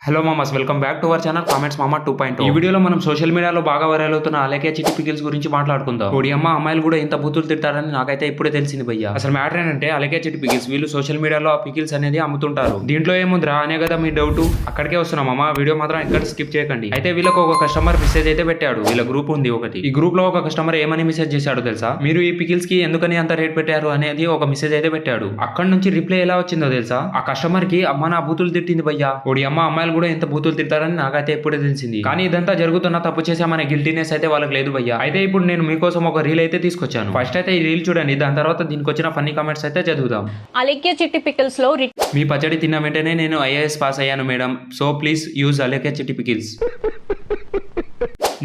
Hello మామస్, welcome back to our channel comments మామా 2.0. ఈ వీడియోలో మనం సోషల్ మీడియాలో బాగా వైరల్ అవుతున్న అలేఖ్య చిట్టి పికిల్స్ గురించి మాట్లాడుకుందాం. ఓడి అమ్మ, అమ్మాయిలు కూడా ఇంత బూతులు తిడతారని నాకైతే ఇప్పుడే తెలిసింది భయ్య. అసలు మ్యాటర్ ఏంటంటే అలేఖ్య చిట్టి పికిల్స్ వీళ్ళు సోషల్ మీడియాలో ఆ పికిల్స్ అనేది అమ్ముతుంటారు. దీంట్లో ఏముందిరా అనే కదా మీ డౌట్. అక్కడికే వస్తున్నాం అమ్మ, వీడియో మాత్రం ఎక్కడ స్కిప్ చేయకండి. అయితే వీళ్ళకి ఒక కస్టమర్ మెసేజ్ అయితే పెట్టాడు. వీళ్ళ గ్రూప్ ఉంది ఒకటి. ఈ గ్రూప్ లో ఒక కస్టమర్ ఏమని మెసేజ్ చేశాడు తెలుసా? మీరు ఈ పికిల్స్ కి ఎందుకని అంత రేట్ పెట్టారు అనేది ఒక మెసేజ్ అయితే పెట్టాడు. అక్కడ నుంచి రిప్లై ఎలా వచ్చిందో తెలుసా? ఆ కస్టమర్ కి అమ్మ నా బూతులు తిట్టింది భయ్య. ఓడి అమ్మ, అమ్మాయిలు కూడా ఎంత బూతులు తిడతారని నాకైతే ఇప్పుడే తెలిసింది. కానీ ఇదంతా జరుగుతున్న తప్పు చేసామనే గిల్టీనెస్ అయితే వాళ్ళకి లేదు భయ్య. అయితే ఇప్పుడు నేను మీకోసం ఒక రీల్ అయితే తీసుకొచ్చాను. ఫస్ట్ అయితే ఈ రీల్ చూడండి, దాని తర్వాత దీనికి వచ్చిన ఫన్నీ కామెంట్స్ అయితే చదువుదాం. అలేఖ్య చిట్టి పికిల్స్ లో మీ పచ్చడి తిన్న వెంటనే నేను ఐఏఎస్ పాస్ అయ్యాను madam, so please use Alekhya చిట్టి పికిల్స్.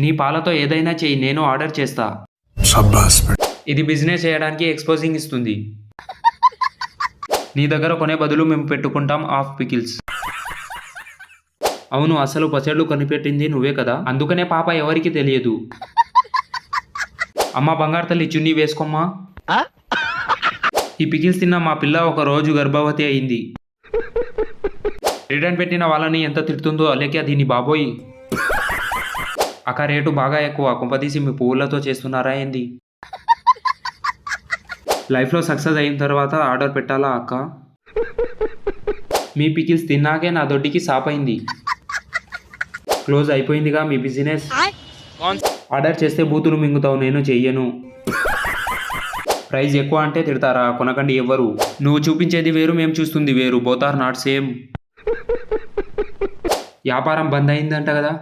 నీ పాలతో ఏదైనా చెయ్యి, నేను ఆర్డర్ చేస్తా. ఇది బిజినెస్ చేయడానికి ఎక్స్పోజింగ్ ఇస్తుంది. నీ దగ్గర కొనే బదులు మేము పెట్టుకుంటాం ఆఫ్ పికిల్స్. అవును, అసలు పచ్చళ్ళు కనిపెట్టింది నువ్వే కదా, అందుకనే పాప ఎవరికి తెలియదు. అమ్మ బంగారు తల్లి, చున్నీ వేసుకోమ్మా. ఈ పికిల్స్ తిన్న మా పిల్ల ఒక రోజు గర్భవతి అయింది. రిటర్న్ పెట్టిన వాళ్ళని ఎంత తిడుతుందో అలేఖ్య దీని బాబోయ్. అక్క రేటు బాగా ఎక్కువ, కుంపదీసి మీ పువ్వులతో చేస్తున్నారా ఏంది? లైఫ్లో సక్సెస్ అయిన తర్వాత ఆర్డర్ పెట్టాలా అక్క? మీ పికిల్స్ తిన్నాకే నా దొడ్డికి సాపైంది. క్లోజ్ అయిపోయిందిగా మీ బిజినెస్. ఆర్డర్ చేస్తే బూతులు మింగుతావు, నేను చెయ్యను. ప్రైస్ ఎక్కువ అంటే తిడతారా? కొనకండి ఎవ్వరు. నువ్వు చూపించేది వేరు, మేము చూస్తుంది వేరు. Both are not same. వ్యాపారం బంద్ అయిందంట కదా.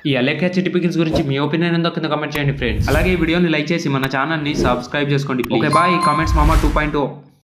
ఈ అలేఖ్య చిట్టి పికిల్స్ గురించి మీ ఒపీనియన్ ఏందో కింద కామెంట్ చేయండి ఫ్రెండ్స్. అలాగే ఈ వీడియోని లైక్ చేసి మన ఛానల్ని సబ్స్క్రైబ్ చేసుకోండి. Okay bye. కామెంట్స్ మామా 2.0.